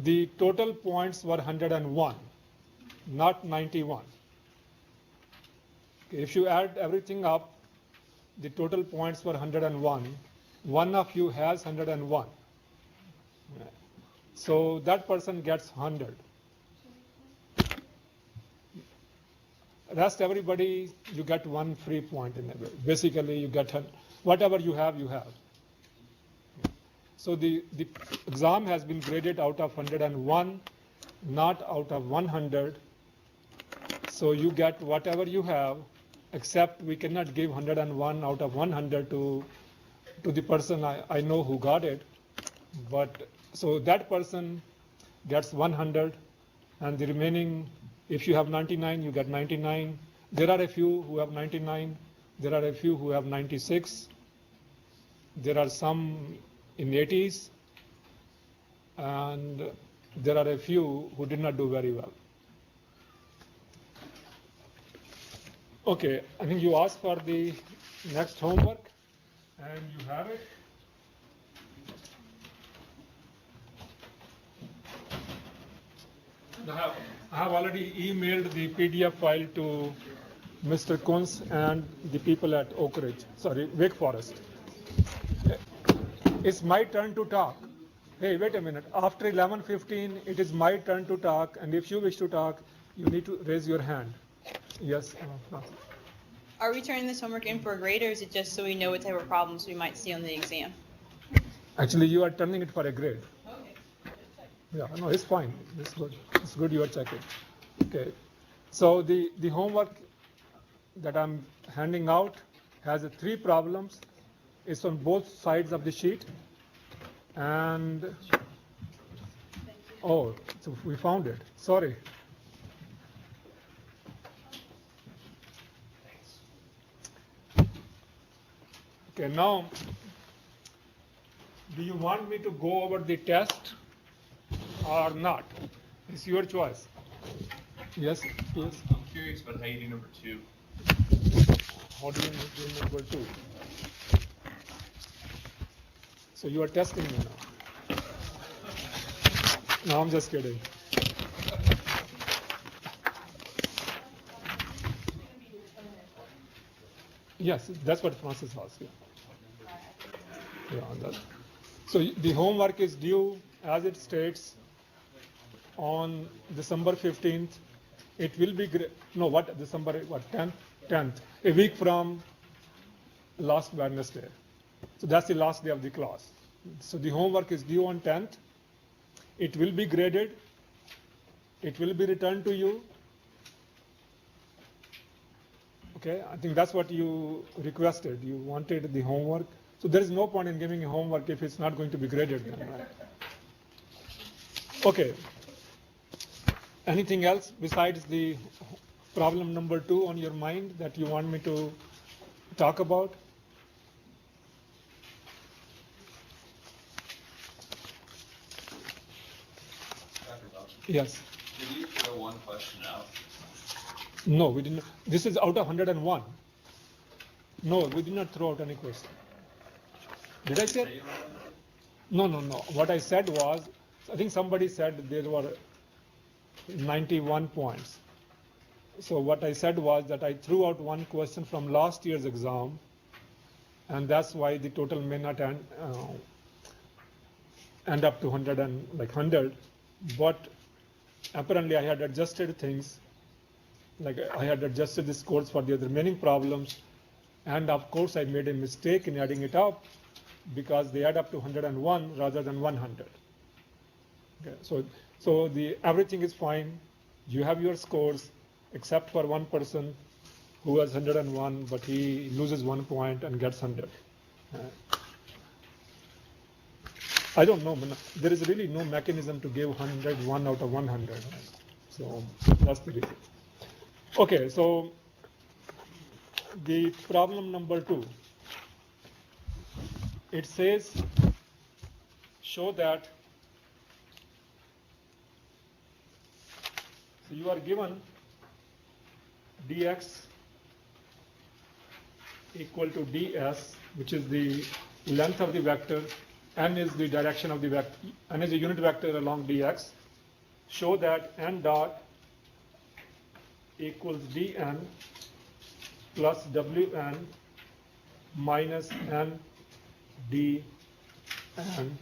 the total points were 101, not 91. Okay, if you add everything up, the total points were 101. One of you has 101. So that person gets 100. Rest everybody, you get one free point in it. Basically, you get whatever you have, you have. So the exam has been graded out of 101, not out of 100. So you get whatever you have, except we cannot give 101 out of 100 to the person I know who got it. But so that person gets 100, and the remaining, if you have 99, you get 99. There are a few who have 99. There are a few who have 96. There are some in 80s, and there are a few who did not do very well. Okay, I think you asked for the next homework, and you have it. I have already emailed the PDF file to Mr. Kunz and the people at Wake Forest. It's my turn to talk. Hey, wait a minute. After 11:15, it is my turn to talk, and if you wish to talk, you need to raise your hand. Yes. Are we turning this homework in for a grade, or is it just so we know what type of problems we might see on the exam? Actually, you are turning it for a grade. Yeah, no, it's fine. It's good. It's good you are checking. Okay. So the homework that I'm handing out has 3 problems. It's on both sides of the sheet. And oh, so we found it. Sorry. Okay, now do you want me to go over the test or not? It's your choice. Yes, yes. I'm curious about how you do number 2. How do you do number 2? So you are testing me now. No, I'm just kidding. Yes, that's what Francis asked. Yeah, so the homework is due as it states on December 15th. It will be December 10th, a week from last Wednesday. So that's the last day of the class. So the homework is due on 10th. It will be graded. It will be returned to you. Okay, I think that's what you requested. You wanted the homework. So there is no point in giving a homework if it's not going to be graded then, right? Okay. Anything else besides the problem number 2 on your mind that you want me to talk about? Yes. Did you throw one question out? No, we didn't. This is out of 101. No, we did not throw out any question. Did I say? No. What I said was, I think somebody said there were 91 points. So what I said was that I threw out one question from last year's exam, and that's why the total may not end up to 100. But apparently I had adjusted things, like I had adjusted the scores for the remaining problems, and of course I made a mistake in adding it up because they add up to 101 rather than 100. Okay, so everything is fine. You have your scores, except for one person who has 101, but he loses 1 point and gets 100. I don't know. There is really no mechanism to give 101 out of 100. So that's the reason. Okay, so the problem number 2. It says, show that so you are given dx equal to ds, which is the length of the vector, n is the direction of the vector, n is a unit vector along dx. Show that n dot equals dn plus wn minus n d n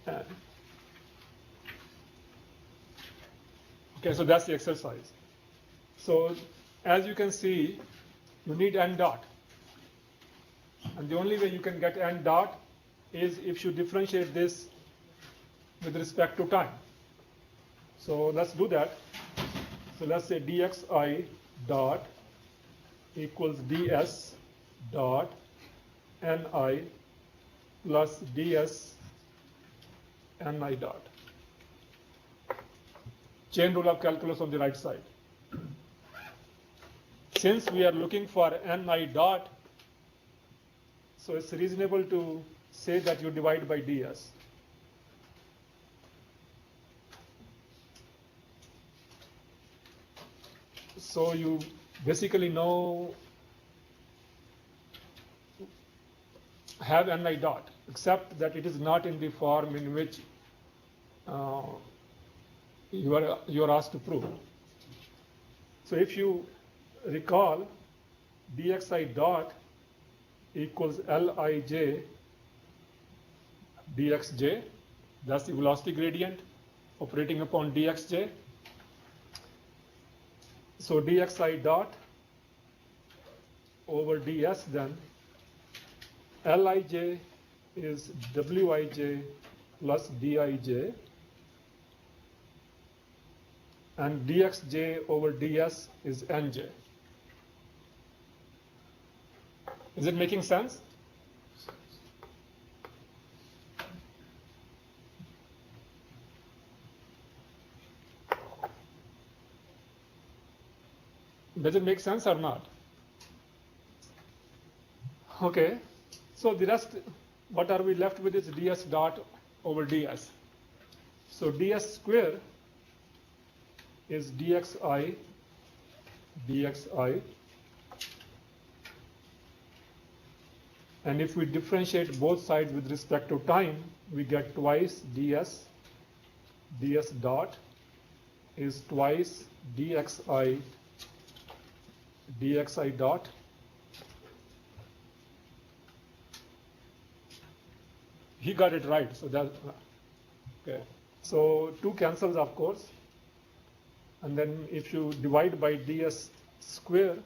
n. Okay, so that's the exercise. So as you can see, you need n dot. And the only way you can get n dot is if you differentiate this with respect to time. So let's do that. So let's say dxi dot equals ds dot ni plus ds ni dot. Chain rule of calculus on the right side. Since we are looking for ni dot, so it's reasonable to say that you divide by ds. So you basically have ni dot, except that it is not in the form in which you are asked to prove. So if you recall, dxi dot equals Lij dxj, that's the velocity gradient operating upon dxj. So dxi dot over ds, then Lij is wij plus dij, and dxj over ds is nj. Is it making sense? Does it make sense or not? Okay, so the rest, what are we left with is ds dot over ds. So ds square is dxi dxi, and if we differentiate both sides with respect to time, we get twice ds. ds dot is twice dxi dxi dot. He got it right, so that, okay. So 2 cancels, of course, and then if you divide by ds square,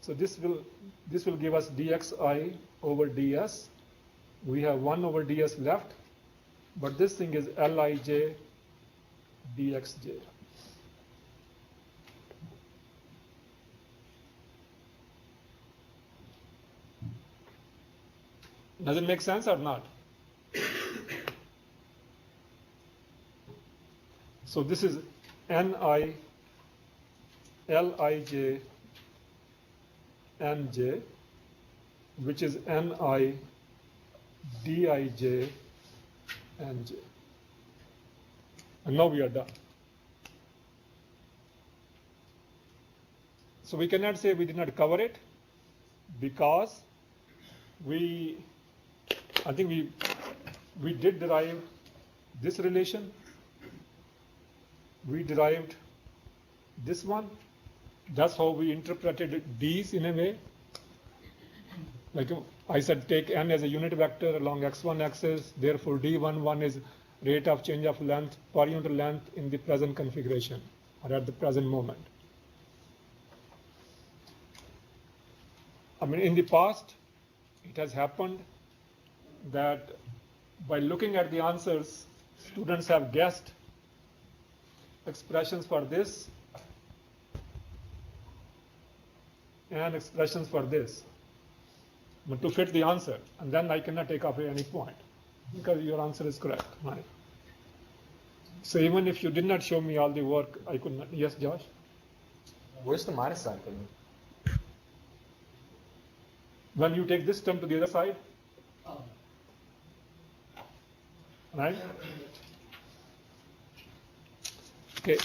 so this will give us dxi over ds. We have 1 over ds left, but this thing is Lij dxj. Does it make sense or not? So this is ni Lij nj, which is ni dij nj. And now we are done. So we cannot say we did not cover it, because I think we did derive this relation. We derived this one. That's how we interpreted these in a way. Like I said, take n as a unit vector along x1 axis. Therefore, d11 is rate of change of length per unit length in the present configuration or at the present moment. I mean, in the past, it has happened that by looking at the answers, students have guessed expressions for this and expressions for this, but to fit the answer, and then I cannot take away any point because your answer is correct. Right? So even if you did not show me all the work, I could not. Yes, Josh? Where's the minus sign coming? When you take this term to the other side, right? Okay.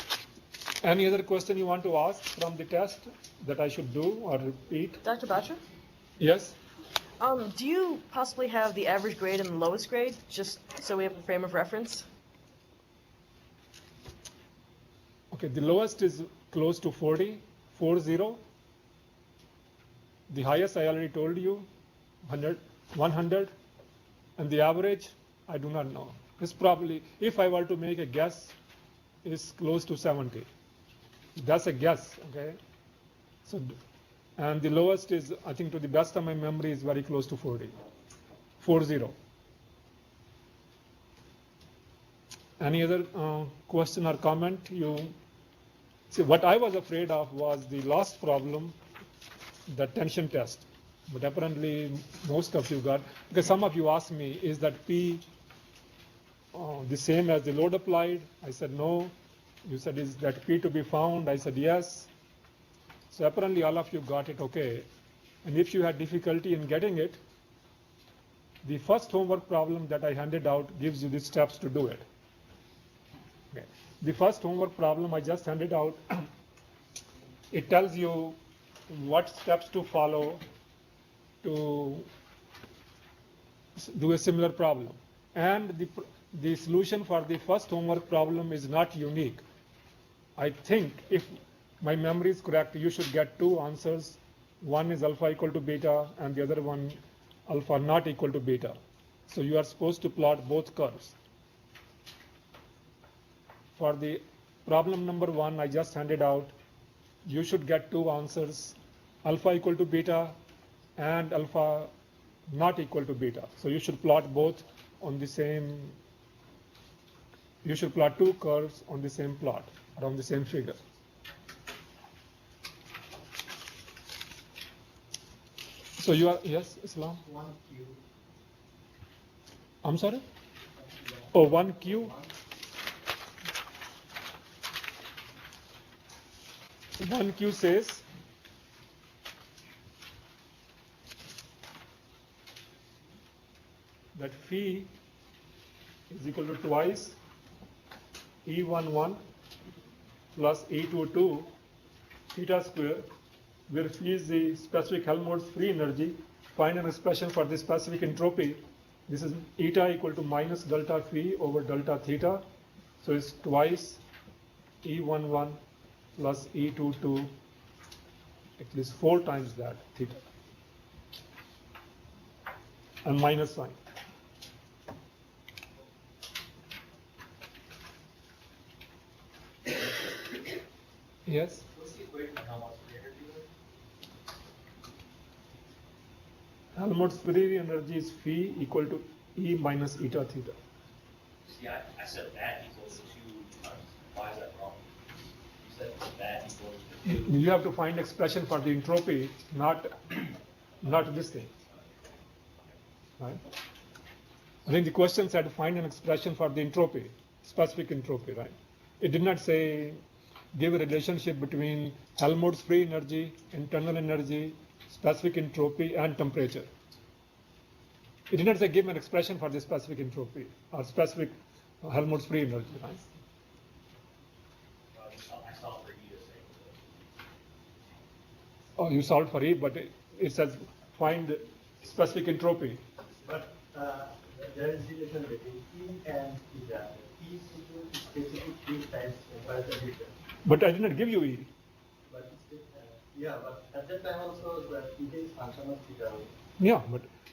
Any other question you want to ask from the test that I should do or repeat? Dr. Batra? Yes? Do you possibly have the average grade and the lowest grade, just so we have a frame of reference? Okay, the lowest is close to 40. The highest I already told you, 100, and the average, I do not know. It's probably, if I were to make a guess, is close to 70. That's a guess, okay? So, and the lowest is, I think to the best of my memory, is very close to 40. Any other question or comment? See, what I was afraid of was the last problem, the tension test. But apparently most of you got, because some of you asked me, is that P the same as the load applied? I said no. You said, is that P to be found? I said yes. So apparently all of you got it okay. And if you had difficulty in getting it, the first homework problem that I handed out gives you the steps to do it. Okay. The first homework problem I just handed out, it tells you what steps to follow to do a similar problem. And the solution for the first homework problem is not unique. I think if my memory is correct, you should get two answers. One is alpha equal to beta and the other one alpha not equal to beta. So you are supposed to plot both curves. For the problem number 1 I just handed out, you should get two answers, alpha equal to beta and alpha not equal to beta. So you should plot both on the same, you should plot two curves on the same plot or on the same figure. So you are, yes, Islam? 1Q. I'm sorry? Oh, 1Q? 1Q says that phi is equal to twice E11 plus E22 theta square, where phi is the specific Helmholtz free energy. Find an expression for the specific entropy. This is eta equal to minus delta phi over delta theta. So it's twice E11 plus E22, at least 4 times that theta, and minus sign. Yes? What's the equation of Helmholtz free energy? Helmholtz free energy is phi equal to E minus eta theta. See, I said that equals 2 times. Why is that wrong? You said that equals to 2. You have to find expression for the entropy, not this thing. Right? I think the question said find an expression for the entropy, specific entropy, right? It did not say give a relationship between Helmholtz free energy, internal energy, specific entropy, and temperature. It did not say give an expression for the specific entropy or specific Helmholtz free energy, right? I saw for E to say. Oh, you solved for E, but it says find specific entropy. But there is relation between P and theta. P is equal to specific P times temperature difference. But I did not give you E. But yeah, but at that time also the theta is function of theta. Yeah,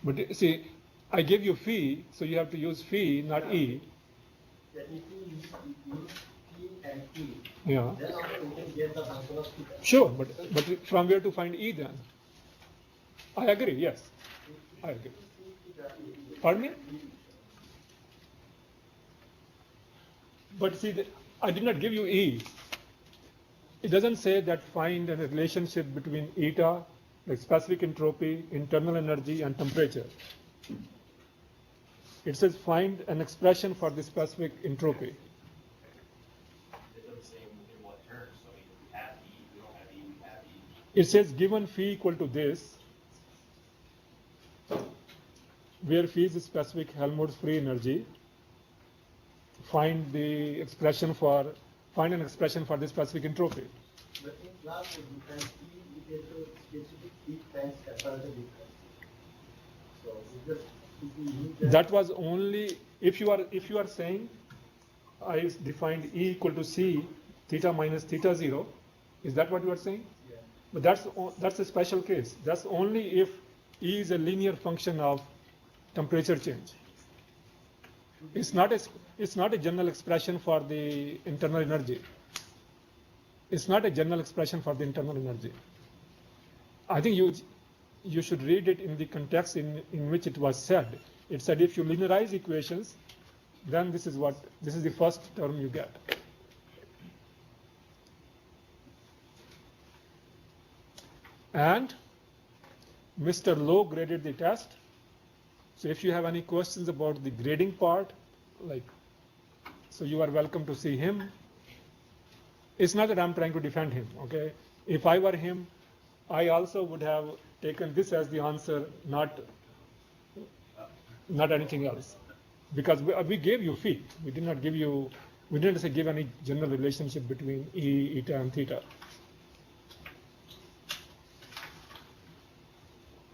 but see, I gave you phi, so you have to use phi, not E. Yeah, if you use P and E, Yeah. then also we can get the function of theta. Sure, but from where to find E then? I agree, yes. I agree. Pardon me? But see, I did not give you E. It doesn't say that find a relationship between eta, like specific entropy, internal energy, and temperature. It says find an expression for the specific entropy. It doesn't say in what terms. So I mean, we have E, we don't have E, we have E. It says given phi equal to this, where phi is specific Helmholtz free energy, find the expression for find an expression for the specific entropy. But in class, we can see it as a specific heat times temperature difference. So we just, if we use That was only, if you are saying, I defined E equal to C, theta minus theta 0, is that what you are saying? Yeah. But that's a special case. That's only if E is a linear function of temperature change. It's not a general expression for the internal energy. It's not a general expression for the internal energy. I think you should read it in the context in which it was said. It said if you linearize equations, then this is the first term you get. And Mr. Lowe graded the test. So if you have any questions about the grading part, so you are welcome to see him. It's not that I'm trying to defend him, okay? If I were him, I also would have taken this as the answer, not anything else. Because we gave you phi. We didn't say give any general relationship between E, eta, and theta.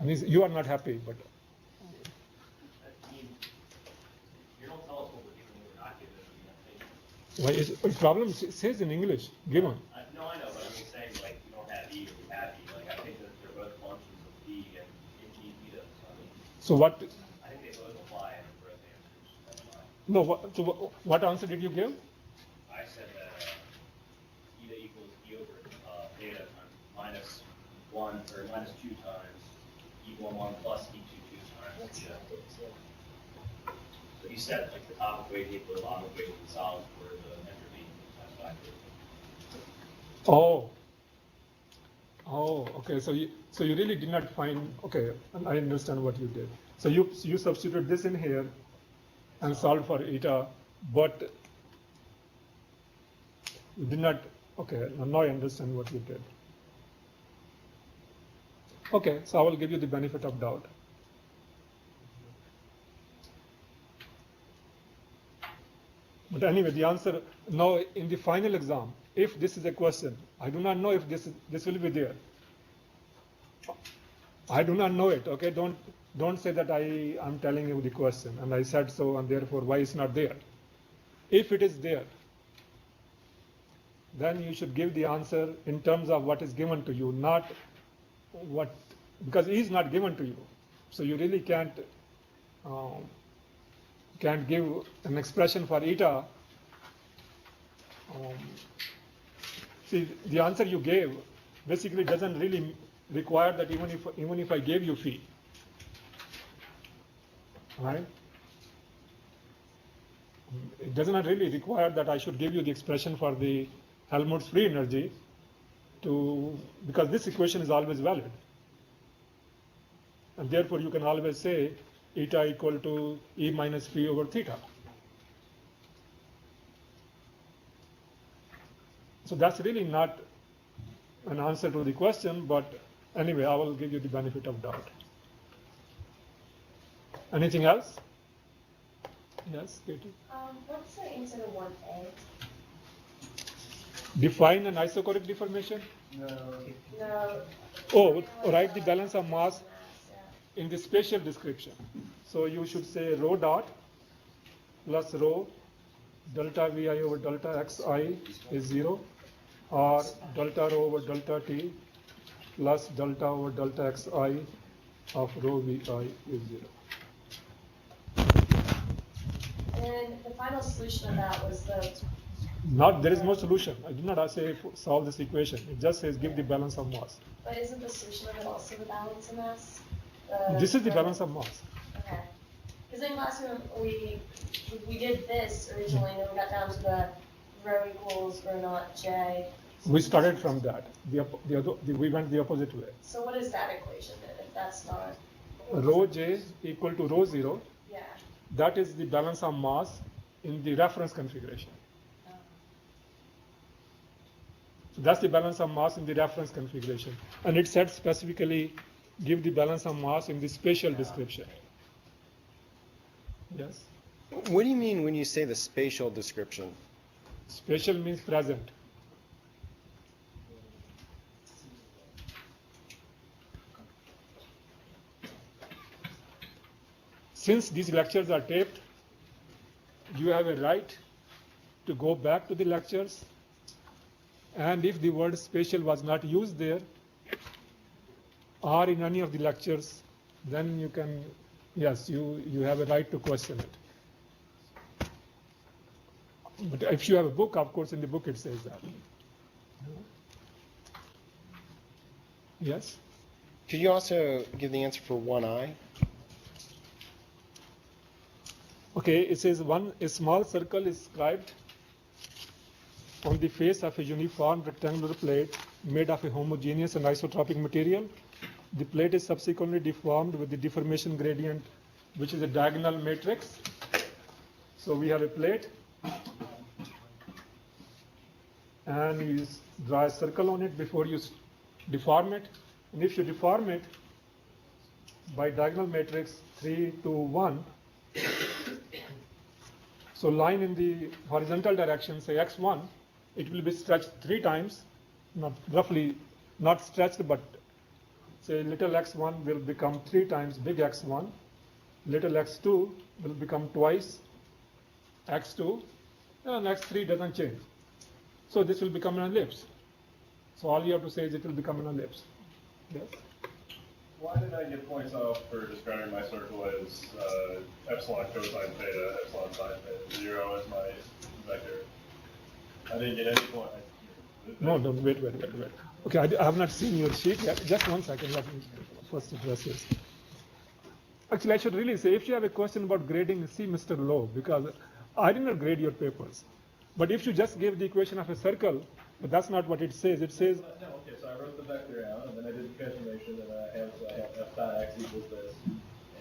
And you are not happy, but I mean, you don't tell us what we're given, what we're not given. I mean, I think. why is problem says in English, given. No, I know, but I'm just saying, like, we don't have E or we have E. Like, I think that they're both functions of E and E theta. So, I mean, So what? I think they both apply and they're both answers. That's fine. No. What answer did you give? I said that theta equals E over theta times minus 1 or minus 2 times E11 plus E22 times theta. So you said like the top equation equals the bottom equation solves for the entropy times factor. Oh, okay. So you really did not find. Okay, I understand what you did. So you substituted this in here and solved for eta, but you did not. Okay, now I understand what you did. Okay, so I will give you the benefit of doubt. But anyway, the answer now in the final exam, if this is a question, I do not know if this will be there. I do not know it. Okay, don't say that I'm telling you the question and I said so and therefore why it's not there. If it is there, then you should give the answer in terms of what is given to you, not what, because E is not given to you. So you really can't give an expression for eta. See, the answer you gave basically doesn't really require that even if I gave you phi, right? It does not really require that I should give you the expression for the Helmholtz free energy because this equation is always valid. And therefore you can always say eta equal to E minus phi over theta. So that's really not an answer to the question, but anyway, I will give you the benefit of doubt. Anything else? Yes, Katie? What's the answer to 1A? Define an isochoric deformation? No. Oh, write the balance of mass in the spatial description. So you should say rho dot plus rho delta Vi over delta Xi is 0, or delta rho over delta T plus delta over delta Xi of rho Vi is 0. And the final solution of that was There is no solution. I did not say solve this equation. It just says give the balance of mass. but isn't the solution of it also the balance of mass? This is the balance of mass. Okay. Because in classroom, we did this originally, and then we got down to the rho equals rho naught J. We started from that. We went the opposite way. So what is that equation then, if that's not? Rho J equal to rho 0. Yeah. That is the balance of mass in the reference configuration. So that's the balance of mass in the reference configuration. And it said specifically give the balance of mass in the spatial description. Yes? What do you mean when you say the spatial description? Spatial means present. Since these lectures are taped, you have a right to go back to the lectures, and if the word spatial was not used there or in any of the lectures, then you can, yes, you have a right to question it. But if you have a book, of course, in the book it says that. Yes? Could you also give the answer for 1i? Okay, it says a small circle is scribed on the face of a uniform rectangular plate made of a homogeneous and isotropic material. The plate is subsequently deformed with the deformation gradient, which is a diagonal matrix. So we have a plate, and you draw a circle on it before you deform it. And if you deform it by diagonal matrix 3, 2, 1, so line in the horizontal direction, say x1, it will be stretched 3 times, not roughly, not stretched, but say little x1 will become 3 times big X1, little x2 will become twice x2, and x3 doesn't change. So this will become an ellipse. So all you have to say is it will become an ellipse. Yes? Why did I get points off for describing my circle as epsilon cosine theta, epsilon sine theta? 0 is my vector. I didn't get any point. No, don't, wait. Okay, I have not seen your sheet yet. Just 1 second, let me first address this. Actually, I should really say, if you have a question about grading, see Mr. Lowe, because I did not grade your papers. But if you just give the equation of a circle, but that's not what it says. It says, No, okay, so I wrote the vector out, and then I did the transformation, and I have f dot x equals this,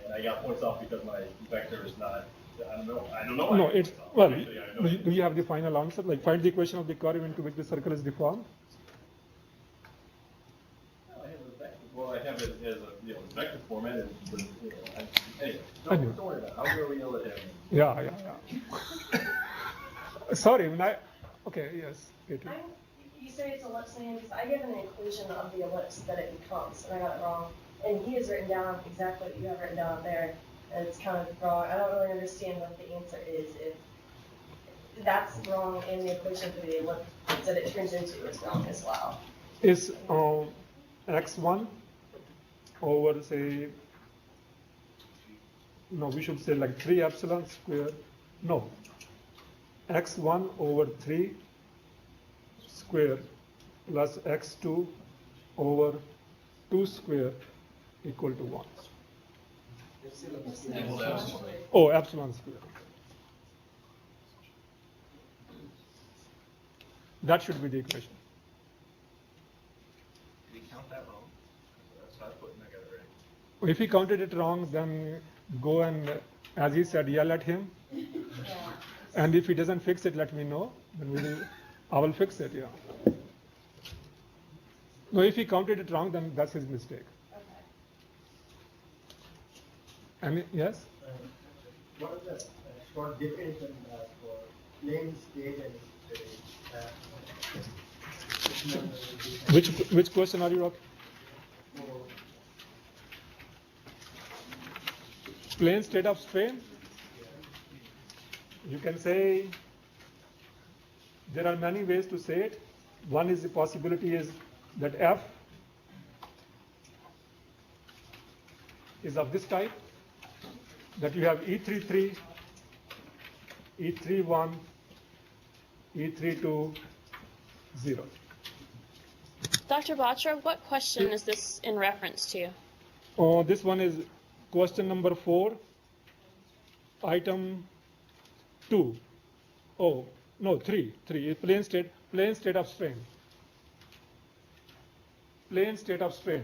and I got points off because my vector is not, I don't know. why no, I got it's, points off. well, Actually, I have no do idea. you have the final answer? Like find the equation of the curve into which the circle is deformed? No, I have a vector. Well, I have it as a vector format, and anyway, I knew. don't worry about it. I'll go yell at him. Yeah. Sorry, okay, yes. Katie. You say it's ellipsean, because I give an equation of the ellipse that it becomes, and I got it wrong. And he has written down exactly what you have written down up there, and it's kind of wrong. I don't really understand what the answer is. If that's wrong in the equation for the ellipse that it turns into is wrong as well. Is x1 over, say, no, we should say like 3 epsilon square. No, x1 over 3 square plus x2 over 2 square equal to 1. Oh, epsilon square. That should be the equation. Did he count that wrong? That's not putting together right. If he counted it wrong, then go and, as he said, yell at him. Yeah. And if he doesn't fix it, let me know. Then I will fix it, yeah. No, if he counted it wrong, then that's his mistake. Okay. And yes? What is the short definition for plane state and Which question are you talking? Plane state of strain? You can say, there are many ways to say it. One is the possibility is that F is of this type, that you have E33, E31, E32, 0. Dr. Batra, what question is this in reference to? Oh, this one is question number 4, item 2. Oh, no, 3. Plane state of strain. Plane state of strain.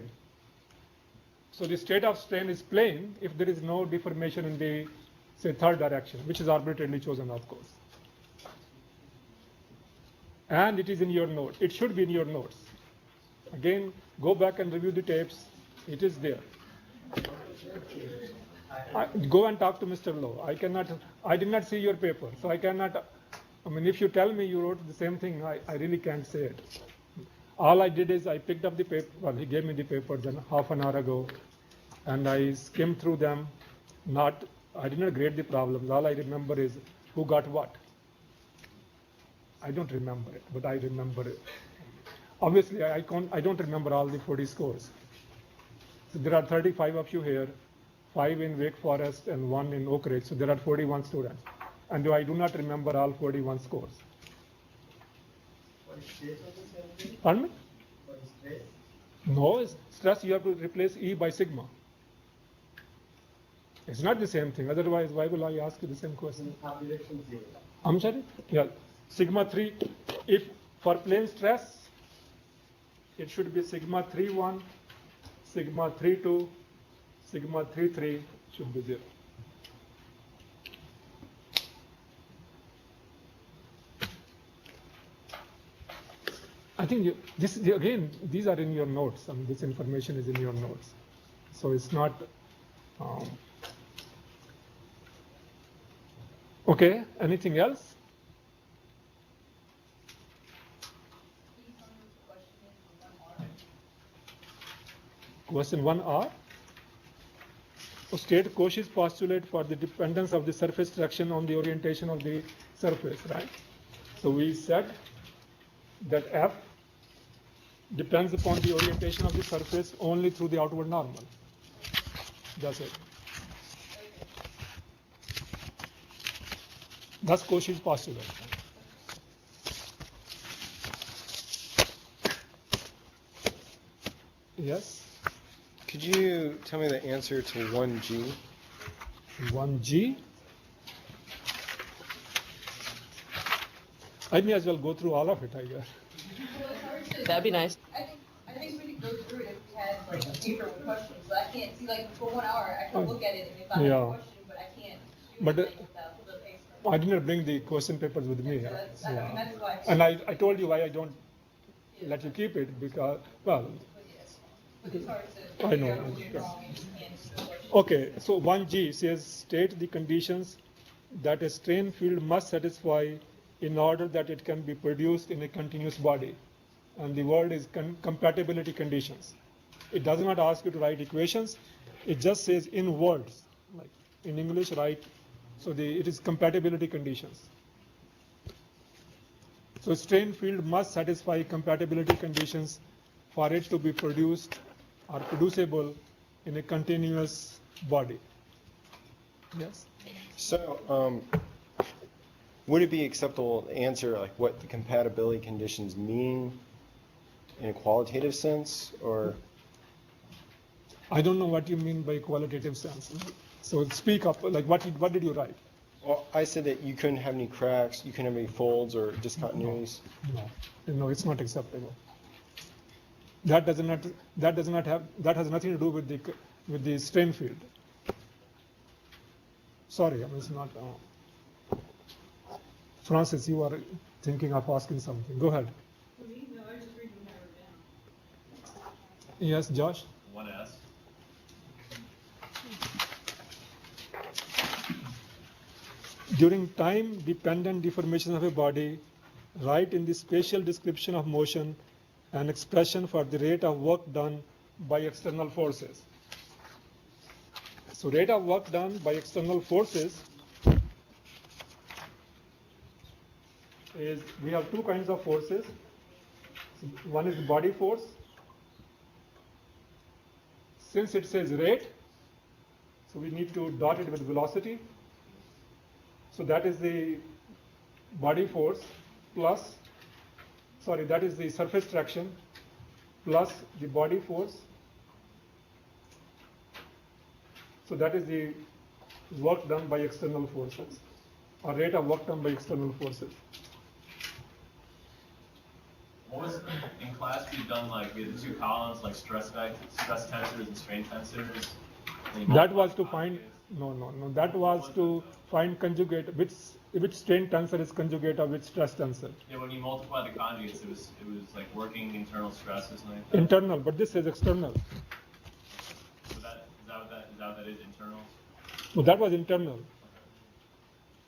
So the state of strain is plane if there is no deformation in the, say, third direction, which is arbitrarily chosen, of course. And it is in your notes. It should be in your notes. Again, go back and review the tapes. It is there. Go and talk to Mr. Lowe. I did not see your paper, so I cannot I mean, if you tell me you wrote the same thing, I really can't say it. All I did is I picked up the paper, well, he gave me the papers half an hour ago, and I skimmed through them. I did not grade the problems. All I remember is who got what. I don't remember it, but I remember it. Obviously, I don't remember all the 40 scores. So there are 35 of you here, 5 in Wake Forest and 1 in Oak Ridge. So there are 41 students. And I do not remember all 41 scores. What is stress of the same? Pardon me? What is stress? No, stress you have to replace E by sigma. It's not the same thing. Otherwise, why will I ask you the same question? Population 0. I'm sorry? Yeah. Sigma 3, if for plane stress, it should be sigma 3.1, sigma 3.2, sigma 3.3 should be 0. I think again, these are in your notes. I mean, this information is in your notes. So it's not. Okay, anything else? Question 1R. State Cauchy's postulate for the dependence of the surface traction on the orientation of the surface, right? So we said that F depends upon the orientation of the surface only through the outward normal. That's it. That's Cauchy's postulate. Yes? Could you tell me the answer to 1G? 1G. I may as well go through all of it, I guess. That'd be nice. I think we could go through it if we had like a paper with questions, but I can't see like for 1 hour, I can look at it and if I have Yeah. a question, but I can't do But, anything without the paper. I did not bring the question papers with me. So that's, I mean, that's why. And I told you why I don't let you keep it because, well, But it's hard to I know. figure out what you're wrong and you can't do the question. okay, so 1G says state the conditions that a strain field must satisfy in order that it can be produced in a continuous body. And the word is compatibility conditions. It does not ask you to write equations. It just says in words, like in English, write. So it is compatibility conditions. So strain field must satisfy compatibility conditions for it to be produced or producible in a continuous body. Yes? So, would it be acceptable to answer like what the compatibility conditions mean in a qualitative sense, or? I don't know what you mean by qualitative sense. So speak up, like what did you write? Well, I said that you couldn't have any cracks, you couldn't have any folds or discontinuities. No, it's not acceptable. That has nothing to do with the strain field. Sorry, I mean, it's not. Francis, you are thinking of asking something. Go ahead. Yes, Josh? 1S. During time-dependent deformation of a body, write in the spatial description of motion an expression for the rate of work done by external forces. So rate of work done by external forces is, we have two kinds of forces. One is body force. Since it says rate, so we need to dot it with velocity. So that is the body force plus, sorry, that is the surface traction plus the body force. So that is the work done by external forces, or rate of work done by external forces. What was in class we've done like we had the two columns like stress tensors and strain tensors. That was to find that was to find conjugate which strain tensor is conjugate of which stress tensor. Yeah, when you multiply the conjugates, it was like working internal stresses and like that. Internal, but this is external. So is that what that is, internal? So that was internal.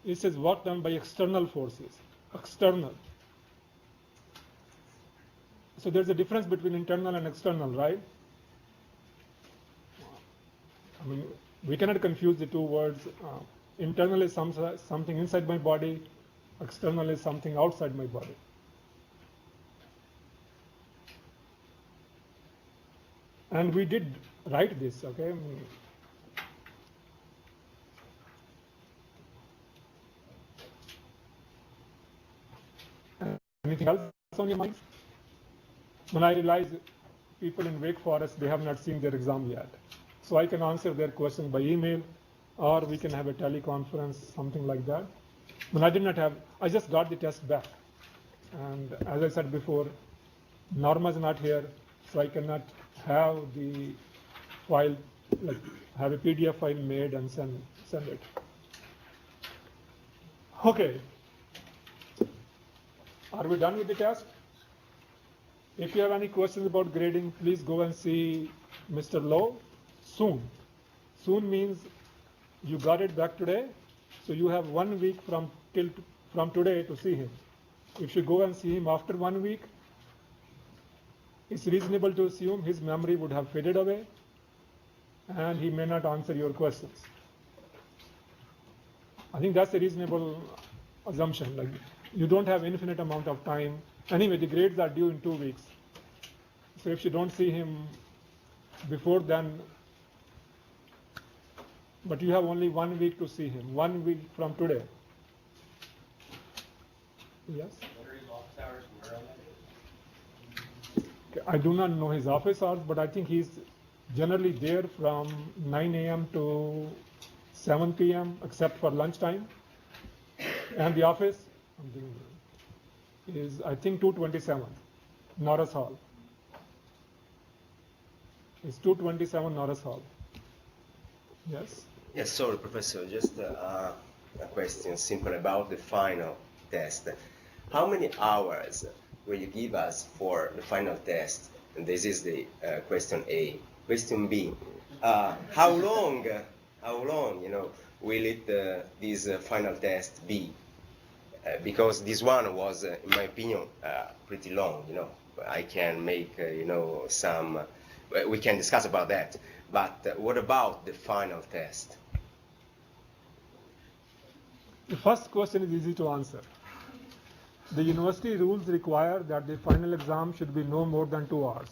It says work done by external forces. external. So there's a difference between internal and external, right? I mean, we cannot confuse the two words. Internal is something inside my body, external is something outside my body. And we did write this, okay? Anything else on your mind? When I realize people in Wake Forest, they have not seen their exam yet. So I can answer their questions by email, or we can have a teleconference, something like that. When I did not have, I just got the test back. And as I said before, Norma is not here, so I cannot have the file, like have a PDF file made and send it. Okay. Are we done with the test? If you have any questions about grading, please go and see Mr. Lowe soon. Soon means you got it back today, so you have 1 week from today to see him. If you go and see him after 1 week, it's reasonable to assume his memory would have faded away and he may not answer your questions. I think that's a reasonable assumption. Like, you don't have infinite amount of time. Anyway, the grades are due in 2 weeks. So if you don't see him before then, but you have only 1 week to see him, 1 week from today. Yes? What are his office hours? Where are they? I do not know his office hours, but I think he's generally there from 9 a.m. to 7 p.m. except for lunchtime. And the office is, I think, 227 Norris Hall. It's 227 Norris Hall. Yes? Yes, sorry, Professor, just a question simple about the final test. How many hours will you give us for the final test? And this is the question A. Question B, how long, will it, this final test be? Because this one was, in my opinion, pretty long, I can make, some, we can discuss about that. But what about the final test? The first question is easy to answer. The university rules require that the final exam should be no more than 2 hours.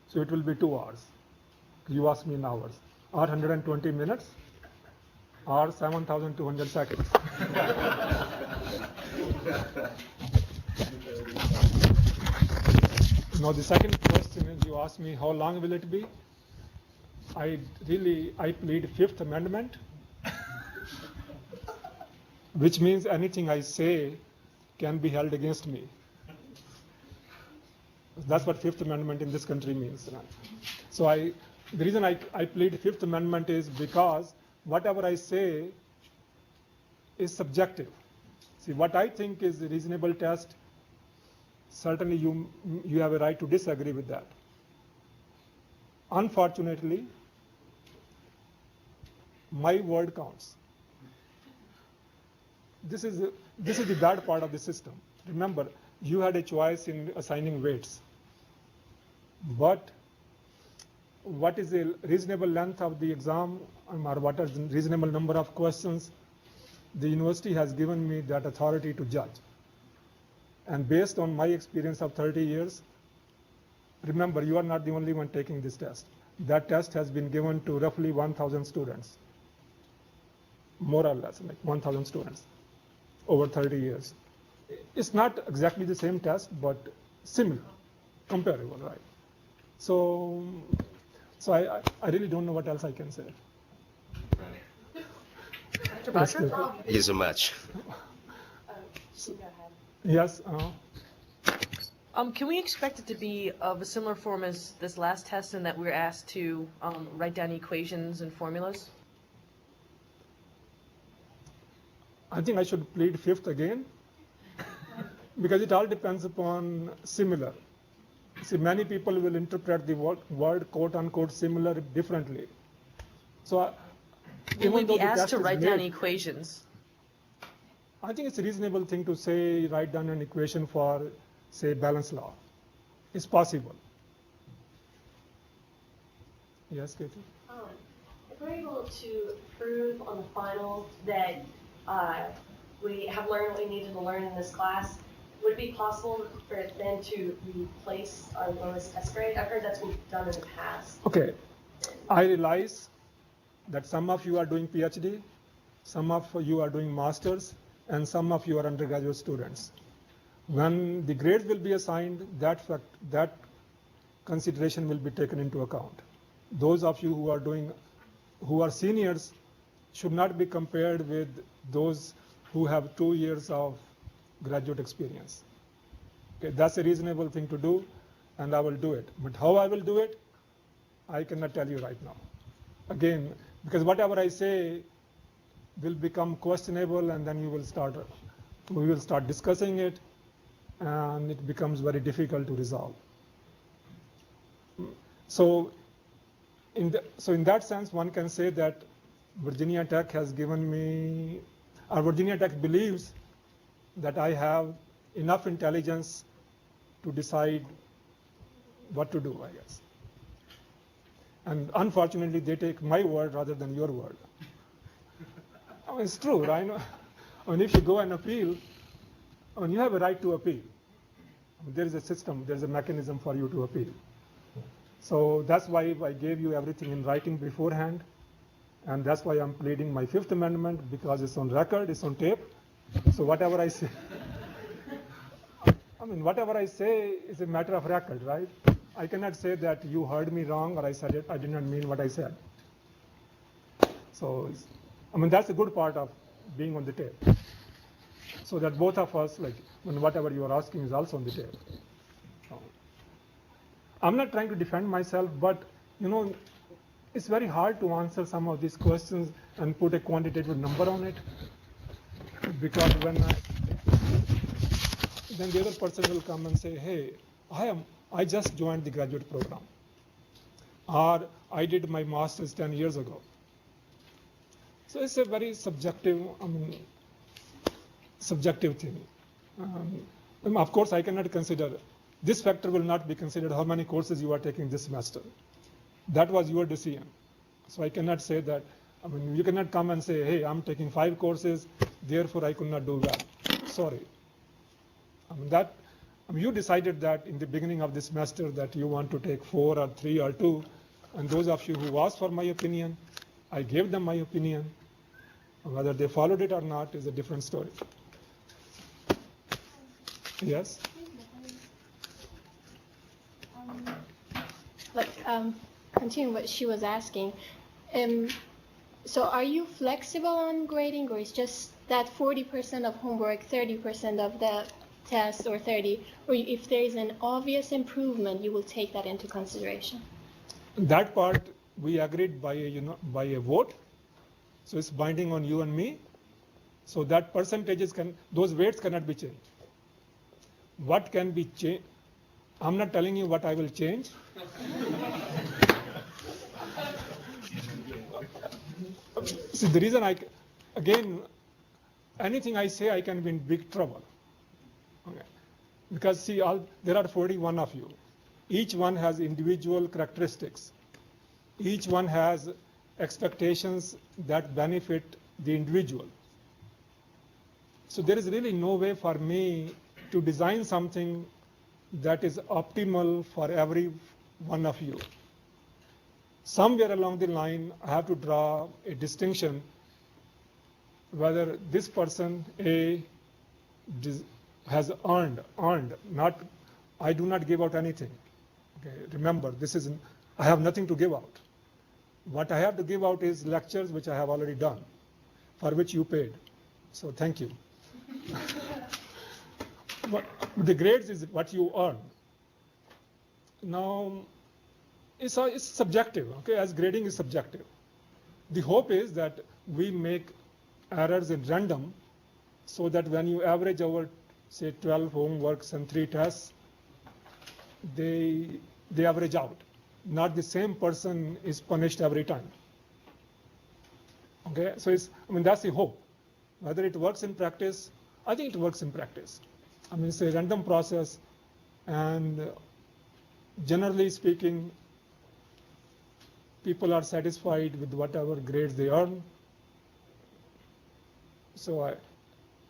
So it will be 2 hours. You ask me in hours. Or 120 minutes, or 7,200 seconds. Now the second question is, you ask me how long will it be? I plead Fifth Amendment, which means anything I say can be held against me. That's what Fifth Amendment in this country means. So the reason I plead Fifth Amendment is because whatever I say is subjective. See, what I think is a reasonable test, certainly you have a right to disagree with that. Unfortunately, my word counts. This is the bad part of the system. Remember, you had a choice in assigning weights. But what is the reasonable length of the exam, or what is the reasonable number of questions? The university has given me that authority to judge. And based on my experience of 30 years, remember, you are not the only one taking this test. That test has been given to roughly 1,000 students, more or less, like 1,000 students over 30 years. It's not exactly the same test, but similar, comparable, right? So I really don't know what else I can say. Dr. Batra? Thank you so much. Yes. Can we expect it to be of a similar form as this last test in that we're asked to write down equations and formulas? I think I should plead Fifth again, because it all depends upon similar. See, many people will interpret the word quote unquote similar differently. So Will we be asked to write down equations? I think it's a reasonable thing to say, write down an equation for, say, balance law. It's possible. Yes, Katie? If we're able to prove on the final that we have learned what we needed to learn in this class, would it be possible for it then to replace our lowest test grade? I've heard that's been done in the past. Okay, I realize that some of you are doing PhD, some of you are doing masters, and some of you are undergraduate students. When the grades will be assigned, that consideration will be taken into account. Those of you who are seniors should not be compared with those who have 2 years of graduate experience. Okay, that's a reasonable thing to do, and I will do it. But how I will do it, I cannot tell you right now. Again, because whatever I say will become questionable, and then we will start discussing it, and it becomes very difficult to resolve. So in that sense, one can say that Virginia Tech has given me, or Virginia Tech believes that I have enough intelligence to decide what to do, I guess. And unfortunately, they take my word rather than your word. I mean, it's true, right? I mean, if you go and appeal, I mean, you have a right to appeal. I mean, there is a system, there is a mechanism for you to appeal. So that's why I gave you everything in writing beforehand, and that's why I'm pleading my Fifth Amendment, because it's on record, it's on tape. So whatever I say, whatever I say is a matter of record, right? I cannot say that you heard me wrong or I said it, I did not mean what I said. So, that's a good part of being on the tape. So that both of us, whatever you are asking is also on the tape. I'm not trying to defend myself, but, it's very hard to answer some of these questions and put a quantitative number on it. Because then the other person will come and say, hey, I just joined the graduate program, or I did my master's 10 years ago. So it's a very subjective thing. Of course, I cannot consider, this factor will not be considered how many courses you are taking this semester. That was your decision. So I cannot say that, you cannot come and say, hey, I'm taking 5 courses, therefore I could not do well. Sorry. You decided that in the beginning of the semester that you want to take 4 or 3 or 2, and those of you who asked for my opinion, I gave them my opinion. Whether they followed it or not is a different story. Yes? Continue what she was asking. So are you flexible on grading, or is just that 40% of homework, 30% of the test, or 30, or if there is an obvious improvement, you will take that into consideration? That part we agreed by a vote, so it's binding on you and me. So that percentages those weights cannot be changed. What can be changed? I'm not telling you what I will change. See, the reason again, anything I say, I can be in big trouble. Okay. Because see, there are 41 of you. Each one has individual characteristics. Each one has expectations that benefit the individual. So there is really no way for me to design something that is optimal for every one of you. Somewhere along the line, I have to draw a distinction whether this person A has earned, not, I do not give out anything. Okay, remember, I have nothing to give out. What I have to give out is lectures which I have already done, for which you paid. So thank you. But the grades is what you earn. Now, it's subjective, okay, as grading is subjective. The hope is that we make errors in random so that when you average over, say, 12 homeworks and 3 tests, they average out. Not the same person is punished every time. Okay, so that's the hope. Whether it works in practice, I think it works in practice. I mean, it's a random process, and generally speaking, people are satisfied with whatever grades they earn. So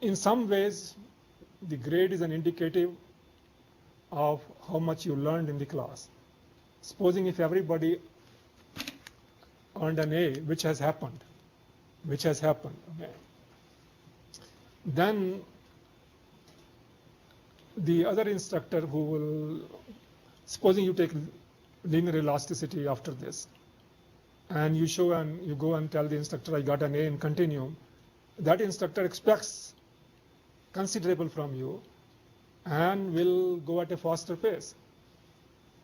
in some ways, the grade is an indicative of how much you learned in the class. Supposing if everybody earned an A, which has happened, okay, then the other instructor who will, supposing you take linear elasticity after this, and you show and you go and tell the instructor I got an A in continuum, that instructor expects considerable from you and will go at a faster pace.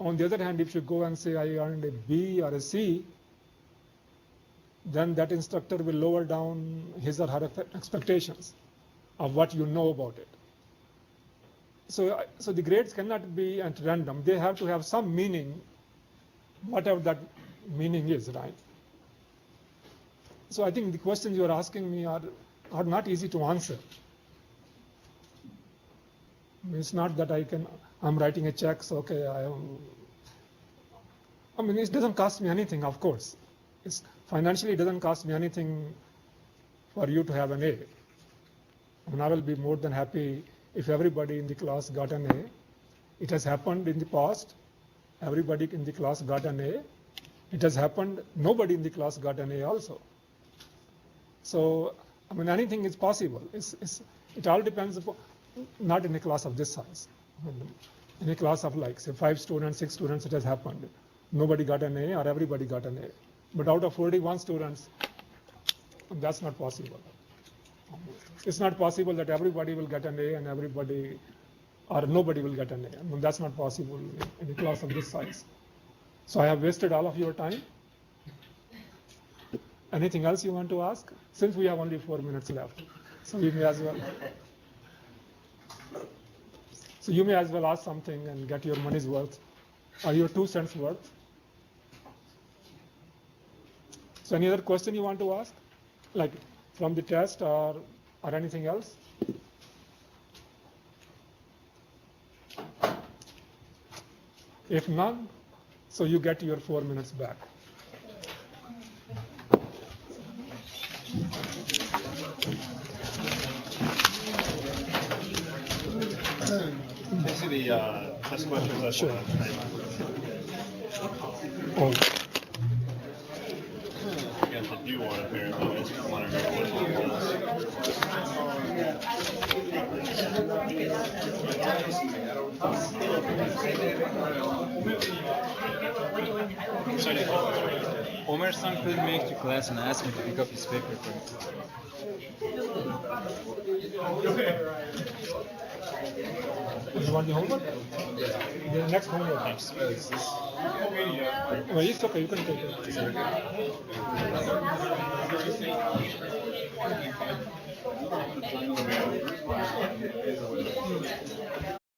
On the other hand, if you go and say I earned a B or a C, then that instructor will lower down his or her expectations of what you know about it. So the grades cannot be at random. They have to have some meaning, whatever that meaning is, right? So I think the questions you are asking me are not easy to answer. It's not that I'm writing a check, so okay, I mean, it doesn't cost me anything, of course. Financially, it doesn't cost me anything for you to have an A. I mean, I will be more than happy if everybody in the class got an A. It has happened in the past. Everybody in the class got an A. It has happened, nobody in the class got an A also. So, I mean, anything is possible. It all depends upon, not in a class of this size. In a class of like, say, 5 students, 6 students, it has happened. Nobody got an A or everybody got an A. But out of 41 students, that's not possible. It's not possible that everybody will get an A and everybody or nobody will get an A. I mean, that's not possible in a class of this size. So I have wasted all of your time. Anything else you want to ask? Since we have only 4 minutes left, so you may as well. So you may as well ask something and get your money's worth, or your 2 cents worth. So any other question you want to ask, like from the test or anything else? If none, so you get your 4 minutes back. Can you see the test questions? That's Sure. Oh. Again, the do one apparently. I just want to know what one Omer-san couldn't make the class and asked me to pick up his paper for him. You want the homework? The next homework. Well, it's okay, you can take it.